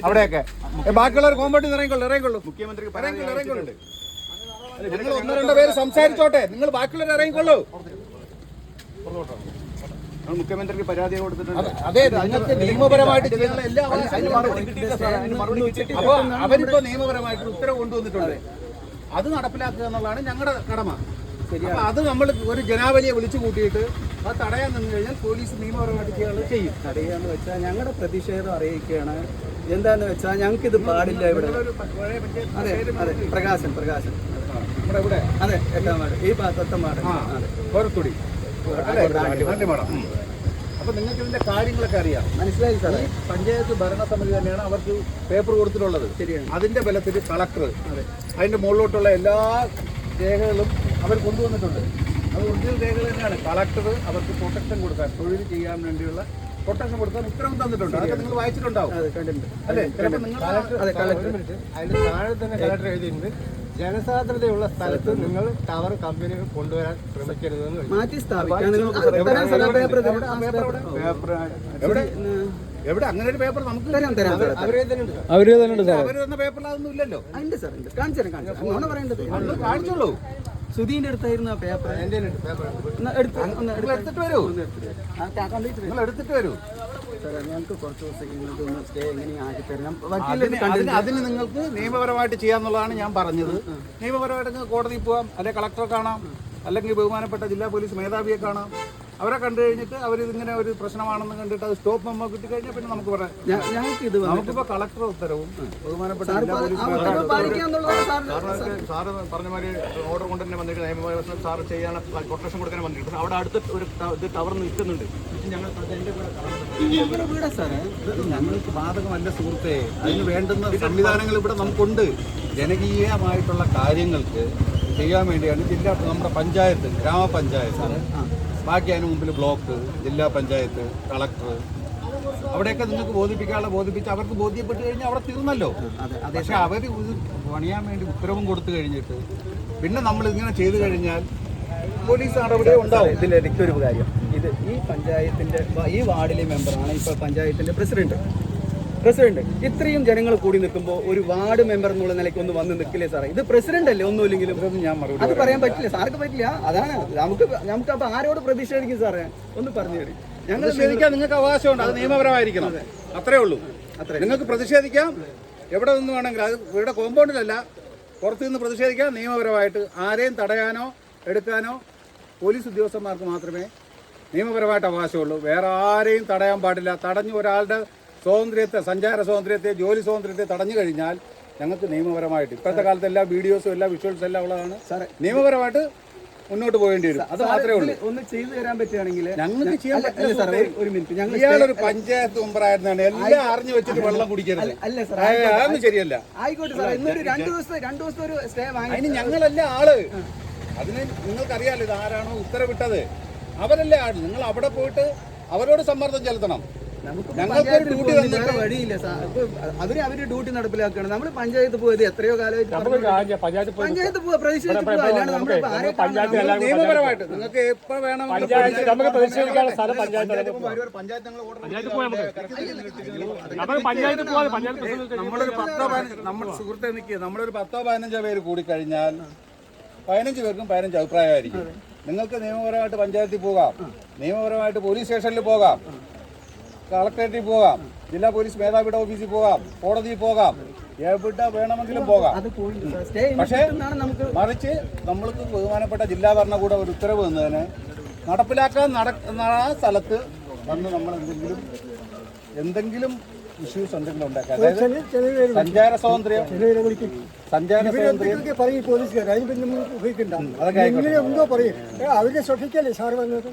അവിടെയൊക്കെ ബാക്കിയുള്ളവർ കോമ്പൗണ്ടിൽ ഇറങ്ങിക്കൊള്ളു മുഖ്യമന്ത്രിക്ക് ഇറങ്ങിക്കൊള്ളുണ്ട്. നിങ്ങൾ ഒന്നോ രണ്ടോ പേര് സംസാരിച്ചോട്ടെ, നിങ്ങൾ ബാക്കിയുള്ളവർ ഇറങ്ങിക്കൊള്ളു. മുഖ്യമന്ത്രിക്ക് പരാതി കൊടുത്തിട്ടുണ്ട്. അതെ, നിങ്ങൾക്ക് നിയമപരമായിട്ട് ചെയ്യാനുള്ള എല്ലാ അപ്പൊ അവരിപ്പോ നിയമപരമായിട്ട് ഉത്തരവ് കൊണ്ടുവന്നിട്ടുണ്ട്. അത് നടപ്പിലാക്കുക എന്നുള്ളതാണ് ഞങ്ങളുടെ കടമ. അത് നമ്മൾ ഒരു ജനാവലിയെ വിളിച്ചു കൂട്ടിയിട്ട് അത് തടയാൻ നിന്ന് കഴിഞ്ഞാൽ പോലീസ് നിയമപരമായിട്ട് ചെയ്യാനുള്ള ചെയ്യും. തടയാന്ന് വെച്ചാൽ ഞങ്ങളുടെ പ്രതിഷേധം അറിയിക്കുകയാണ്. എന്താന്ന് വെച്ചാൽ ഞങ്ങൾക്ക് ഇത് പാടില്ല. ഇവിടെ അതെ അതെ പ്രകാശൻ ഇവിടെ അതെ 8ാം വാർഡ്, ഈ 10ാം വാർഡ് കോരത്തുടി. അപ്പൊ നിങ്ങൾക്ക് ഇതിന്റെ കാര്യങ്ങളൊക്കെ അറിയാം, മനസ്സിലായി സാർ. പഞ്ചായത്ത് ഭരണസമിതി തന്നെയാണ് അവർക്ക് പേപ്പർ കൊടുത്തിട്ടുള്ളത്. ശരിയാണ്. അതിന്റെ ബലത്തിൽ കളക്ടർ അതിന്റെ മുകളിലോട്ടുള്ള എല്ലാ രേഖകളും അവർ കൊണ്ടുവന്നിട്ടുണ്ട്. അത് ഒറിജിനൽ രേഖകൾ തന്നെയാണ്. കളക്ടർ അവർക്ക് പ്രൊട്ടക്ഷൻ കൊടുക്കാൻ, തൊഴിൽ ചെയ്യാൻ വേണ്ടിയുള്ള പ്രൊട്ടക്ഷൻ കൊടുക്കാൻ ഉത്തരവ് തന്നിട്ടുണ്ട്. അതൊക്കെ നിങ്ങൾ വായിച്ചിട്ടുണ്ടാവും അല്ലേ? അതിന് താഴെ തന്നെ കളക്ടർ എഴുതിയിട്ടുണ്ട്, ജനസാന്ദ്രതയുള്ള സ്ഥലത്ത് നിങ്ങൾ ടവർ കമ്പനികൾ കൊണ്ടുവരാൻ ശ്രമിക്കരുതെന്ന് മാറ്റി സ്ഥാപിക്കാൻ. എവിടെ അങ്ങനെ ഒരു പേപ്പർ നമുക്ക് അവര് തന്ന പേപ്പറിൽ അതൊന്നും ഇല്ലല്ലോ. കാണിച്ചോളൂ. സുധീന്റെ അടുത്തായിരുന്നു ആ പേപ്പർ. എടുത്തിട്ട് വരൂ, നിങ്ങൾ എടുത്തിട്ട് വരൂ. ഞങ്ങൾക്ക് കുറച്ച് ദിവസം സ്റ്റേ എങ്ങനെയും ആക്കി തരണം. അതിന് നിങ്ങൾക്ക് നിയമപരമായിട്ട് ചെയ്യാന്നുള്ളതാണ് ഞാൻ പറഞ്ഞത്. നിയമപരമായിട്ട് നിങ്ങൾക്ക് കോടതിയിൽ പോകാം, അല്ലെങ്കിൽ കളക്ടറെ കാണാം, അല്ലെങ്കിൽ ബഹുമാനപ്പെട്ട ജില്ലാ പോലീസ് മേധാവിയെ കാണാം. അവരെ കണ്ടു കഴിഞ്ഞിട്ട് അവരിതിങ്ങനെ ഒരു പ്രശ്നമാണെന്ന് കണ്ടിട്ട് അത് സ്റ്റോപ്പ് മെമ്മോ കിട്ടിക്കഴിഞ്ഞാൽ പിന്നെ നമുക്ക് പറയാം. നമുക്കിപ്പോൾ കളക്ടർ ഉത്തരവും ബഹുമാനപ്പെട്ട ജില്ലാ പോലീസ് സാറ് പറഞ്ഞ മാതിരി ഓർഡർ കൊണ്ട് തന്നെ വന്നിട്ട് നിയമവ്യവസ്ഥ സാറ് ചെയ്യാൻ പ്രൊട്ടക്ഷൻ കൊടുക്കാൻ വന്നിട്ട് അവിടെ അടുത്ത് ഒരു ഇത് ടവർ നിൽക്കുന്നുണ്ട്. ഞങ്ങൾക്ക് ബാധകമല്ല സുഹൃത്തെ. അതിന് വേണ്ടുന്ന സംവിധാനങ്ങൾ ഇവിടെ നമുക്കുണ്ട്. ജനകീയമായിട്ടുള്ള കാര്യങ്ങൾക്ക് ചെയ്യാൻ വേണ്ടിയാണ് നമ്മുടെ പഞ്ചായത്ത്, ഗ്രാമപഞ്ചായത്ത്, ബാക്കി അതിന് മുമ്പിൽ ബ്ലോക്ക്, ജില്ലാ പഞ്ചായത്ത്, കളക്ടർ, അവിടെയൊക്കെ നിങ്ങൾക്ക് ബോധിപ്പിച്ച് അവർക്ക് ബോധ്യപ്പെട്ട് കഴിഞ്ഞാൽ അവിടെ തീർന്നല്ലോ. പക്ഷെ അവർ ഇത് പണിയാൻ വേണ്ടി ഉത്തരവും കൊടുത്തു കഴിഞ്ഞിട്ട് പിന്നെ നമ്മൾ ഇങ്ങനെ ചെയ്തു കഴിഞ്ഞാൽ പോലീസ് നടപടി ഉണ്ടാവും. ഇതിലെനിക്കൊരു കാര്യം, ഇത് ഈ പഞ്ചായത്തിന്റെ ഈ വാർഡിലെ മെമ്പറാണ് ഇപ്പോൾ പഞ്ചായത്തിന്റെ പ്രസിഡന്റ്. ഇത്രയും ജനങ്ങൾ കൂടി നിൽക്കുമ്പോൾ ഒരു വാർഡ് മെമ്പർ എന്നുള്ള നിലയ്ക്ക് ഒന്ന് വന്ന് നിൽക്കില്ലേ സാറേ? ഇത് പ്രസിഡന്റ് അല്ലേ? ഒന്നുമില്ലെങ്കിലും അത് പറയാൻ പറ്റില്ല, സാർക്ക് പറ്റില്ല. അതാണ് നമുക്ക് അപ്പൊ ആരോട് പ്രതിഷേധിക്കും സാറേ? ഒന്ന് പറഞ്ഞു തരും. ഞങ്ങൾ പ്രതിഷേധിക്കാൻ നിങ്ങൾക്ക് അവകാശമുണ്ട്, അത് നിയമപരമായിരിക്കണം. അത്രേ ഉള്ളൂ. നിങ്ങൾക്ക് പ്രതിഷേധിക്കാം എവിടെ നിന്ന് വേണമെങ്കിലും. അത് ഇവിടെ കോമ്പൗണ്ടിലല്ല, പുറത്തു നിന്ന് പ്രതിഷേധിക്കാം നിയമപരമായിട്ട്. ആരെയും തടയാനോ എടുക്കാനോ പോലീസ് ഉദ്യോഗസ്ഥന്മാർക്ക് മാത്രമേ നിയമപരമായിട്ട് അവകാശമുള്ളൂ. വേറെ ആരെയും തടയാൻ പാടില്ല. തടഞ്ഞു ഒരാളുടെ സ്വാതന്ത്ര്യത്തെ, സഞ്ചാര സ്വാതന്ത്ര്യത്തെ, ജോലി സ്വാതന്ത്ര്യത്തെ തടഞ്ഞു കഴിഞ്ഞാൽ ഞങ്ങൾക്ക് നിയമപരമായിട്ട് ഇപ്പോഴത്തെ കാലത്ത് എല്ലാ വീഡിയോസും എല്ലാ വിഷ്വൽസും എല്ലാം ഉള്ളതാണ്. നിയമപരമായിട്ട് മുന്നോട്ട് പോകേണ്ടി വരും. അത് മാത്രമേ ഉള്ളൂ. ഒന്ന് ചെയ്തു തരാൻ പറ്റുകയാണെങ്കിൽ ഞങ്ങൾക്ക് ചെയ്യാൻ പറ്റില്ല. ഒരു മിനിറ്റ്, ഇയാളൊരു പഞ്ചായത്ത് മെമ്പറായിരുന്നാണ് എല്ലാം അറിഞ്ഞു വെച്ചിട്ട് വെള്ളം കുടിക്കരുത്. അതൊന്നും ശരിയല്ല. ആയിക്കോട്ടെ സാർ, ഇന്നൊരു 2 ദിവസത്തെ ഒരു സ്റ്റേ വാങ്ങി. അതിന് ഞങ്ങളല്ല ആള്. അതിന് നിങ്ങൾക്കറിയാലോ ഇത് ആരാണോ ഉത്തരവിട്ടത്, അവരല്ലേ ആള്. നിങ്ങൾ അവിടെ പോയിട്ട് അവരോട് സമ്മർദ്ദം ചെലുത്തണം. ഞങ്ങൾക്ക് ഡ്യൂട്ടി തന്നിട്ട് വഴിയില്ല സാർ. അവര് ഡ്യൂട്ടി നടപ്പിലാക്കുകയാണ്. നമ്മൾ പഞ്ചായത്ത് പോയത് എത്രയോ കാലമായിട്ട് പഞ്ചായത്ത് പോവാ, നിയമപരമായിട്ട് നിങ്ങൾക്ക് എപ്പോ വേണം നമ്മുടെ സുഹൃത്തെ നിൽക്കുക. നമ്മളൊരു 10-15 പേര് കൂടിക്കഴിഞ്ഞാൽ 15 പേർക്കും 15 അഭിപ്രായമായിരിക്കും. നിങ്ങൾക്ക് നിയമപരമായിട്ട് പഞ്ചായത്തിൽ പോകാം, നിയമപരമായിട്ട് പോലീസ് സ്റ്റേഷനിൽ പോകാം, കളക്ടറേറ്റിൽ പോകാം, ജില്ലാ പോലീസ് മേധാവിയുടെ ഓഫീസിൽ പോകാം, കോടതിയിൽ പോകാം, എവിടെ വേണമെങ്കിലും പോകാം. പക്ഷേ മറിച്ച് നമ്മൾക്ക് ബഹുമാനപ്പെട്ട ജില്ലാ ഭരണകൂടം ഒരു ഉത്തരവ് തന്നതിന് നടപ്പിലാക്കാൻ നടക്കുന്ന സ്ഥലത്ത് വന്ന് നമ്മൾ എന്തെങ്കിലും ഇഷ്യൂസ് എന്തെങ്കിലും ഉണ്ടാക്കാം. അതായത് സഞ്ചാര സ്വാതന്ത്ര്യം സഞ്ചാര ഇവരെന്തൊക്കെ പറയും പോലീസുകാർ, അതിന് പിന്നെ നമ്മൾ ഉപയോഗിക്കണ്ട. ഇങ്ങനെ എന്തോ പറയും. അവരെ ശ്രദ്ധിക്കല്ലേ സാർ വന്നത്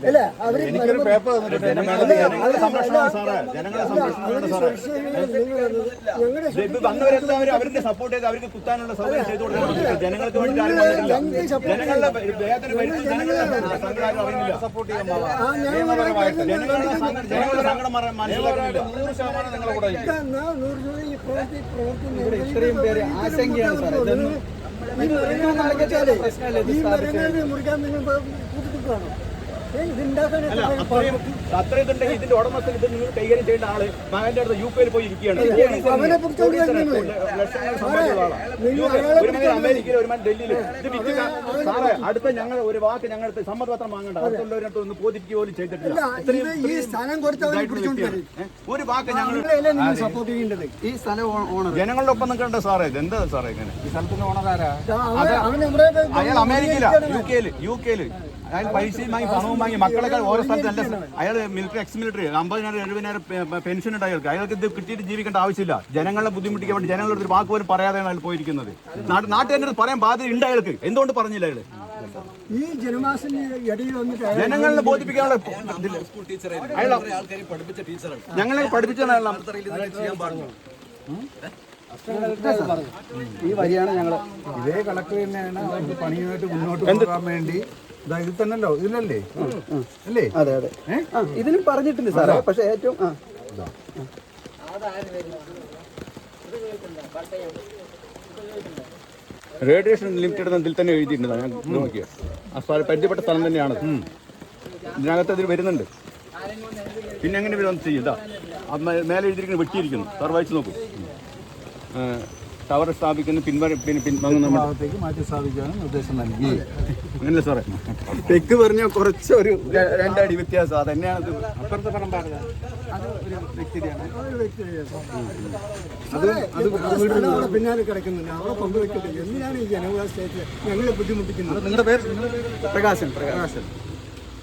അല്ലേ? അവര് പേപ്പർ തന്നിട്ടുണ്ട് ഞങ്ങളുടെ അവരുടെ സപ്പോർട്ട് ചെയ്ത് അവർക്ക് കുത്താനുള്ള സൗകര്യം ചെയ്തു കൊടുക്കണം. ജനങ്ങൾക്ക് വേണ്ടി ആരും വന്നിട്ടില്ല. ജനങ്ങളുടെ വേദന വരുന്നത് അറിയുന്നില്ല. സപ്പോർട്ട് ചെയ്യാൻ ജനങ്ങളുടെ സങ്കടം മനസ്സിലാക്കുന്നില്ല. 100% നിങ്ങളെ കൂടെ ഇത്രയും പേര് ആശങ്കയാണ് സാറേ. ഇതൊന്നും ഈ മരങ്ങൾ മുറിക്കാൻ നിങ്ങൾ കൂട്ടിക്കൊടുക്കുകയാണോ? അത്രയും ഇതുണ്ടെങ്കിൽ ഇതിന്റെ ഉടമസ്ഥൻ ഇത് നിങ്ങൾ കൈകാര്യം ചെയ്യേണ്ട ആള് മകന്റെ അടുത്ത് യുകെയിൽ പോയി ഇരിക്കുകയാണ്. ഒരു മകൻ അമേരിക്കയിൽ, ഒരു മകൻ ഡൽഹിയിൽ. ഇത് വിറ്റ് സാറേ അടുത്ത ഞങ്ങൾ ഒരു വാക്ക് ഞങ്ങളുടെ സമ്മതപത്രം വാങ്ങണ്ട. അടുത്തുള്ളവരടുത്ത് ഒന്ന് ബോധിപ്പിക്കുക പോലും ചെയ്തിട്ടില്ല. ഈ സ്ഥലം കൊടുത്തവരെ ഒരു വാക്ക് ഞങ്ങൾ സപ്പോർട്ട് ചെയ്യേണ്ടത് ഈ സ്ഥലം ഓണർ ജനങ്ങളുടെ ഒപ്പം നിൽക്കണ്ട സാറേ. ഇത് എന്താ സാറേ ഇങ്ങനെ? ഈ സ്ഥലത്തിന്റെ ഓണറാരാ? അയാൾ അമേരിക്കയിലാ, യുകെയില്. അയാൾ പൈസയും വാങ്ങി പണവും വാങ്ങി മക്കളൊക്കെ ഓരോ സ്ഥലത്ത് നല്ല അയാൾ മിലിറ്ററി, എക്സ് മിലിറ്ററി, 50,000 70,000 പെൻഷൻ ഉണ്ട് അയാൾക്ക്. അയാൾക്ക് ഇത് കിട്ടിയിട്ട് ജീവിക്കേണ്ട ആവശ്യമില്ല. ജനങ്ങളെ ബുദ്ധിമുട്ടിക്കാൻ വേണ്ടി ജനങ്ങളുടെ ഒരു വാക്ക് പോലും പറയാതെയാണ് അയാൾ പോയിരിക്കുന്നത്. നാട്ടുകാരുടെ പറയാൻ ബാധ്യത ഉണ്ട് അയാൾക്ക്. എന്തുകൊണ്ട് പറഞ്ഞില്ല അയാള്? ഈ ജനമാസിന് ഇടയിൽ വന്നിട്ട് ജനങ്ങളെ ബോധിപ്പിക്കാനുള്ള ഞങ്ങളെ പഠിപ്പിച്ചാണ് അയാൾ. ഈ വഴിയാണ് ഞങ്ങൾ ഇതേ കളക്ടർ തന്നെയാണ് അവർക്ക് പണിയുമായിട്ട് മുന്നോട്ട് പോകാൻ വേണ്ടി ഇത് തന്നല്ലോ, ഇതിലല്ലേ അല്ലേ? അതെ അതെ ഇതിനും പറഞ്ഞിട്ടുണ്ട് സാറേ. പക്ഷെ ഏറ്റവും റേഡിയേഷൻ ലിമിറ്റഡ് ഇതിൽ തന്നെ എഴുതിയിട്ടുണ്ട്. ഞാൻ നോക്കിയ ആ സ്ഥലം പരിചയപ്പെട്ട സ്ഥലം തന്നെയാണ്. ഇതിനകത്ത് ഇതിൽ വരുന്നുണ്ട്. പിന്നെ എങ്ങനെ ഇവർ വന്ന് ചെയ്യും? ഇതാ മേലെ എഴുതിയിരിക്കുന്നത് വെട്ടിയിരിക്കുന്നു. സാർ വായിച്ച് നോക്കൂ. ടവർ സ്ഥാപിക്കുന്ന പിൻവാങ്ങുന്ന ഭാഗത്തേക്ക് മാറ്റി സ്ഥാപിക്കാനും നിർദ്ദേശം നൽകി. അങ്ങനല്ലേ സാറേ? തെക്ക് പറഞ്ഞ കുറച്ചൊരു 2 അടി വ്യത്യാസം. അതന്നെയാണ് ഇത്. അപ്പുറത്തെ പറമ്പാണ് അത് ഒരു വ്യക്തിയാണ്. അവിടെ പിന്നാലെ കിടക്കുന്നുണ്ട്. അവിടെ പങ്കുവെക്കട്ടെ. എന്തിനാണ് ഈ ജനങ്ങളെ സ്റ്റേറ്റ് ഞങ്ങളെ ബുദ്ധിമുട്ടിക്കുന്നത്? നിങ്ങളുടെ പേര്? പ്രകാശൻ. പ്രകാശൻ.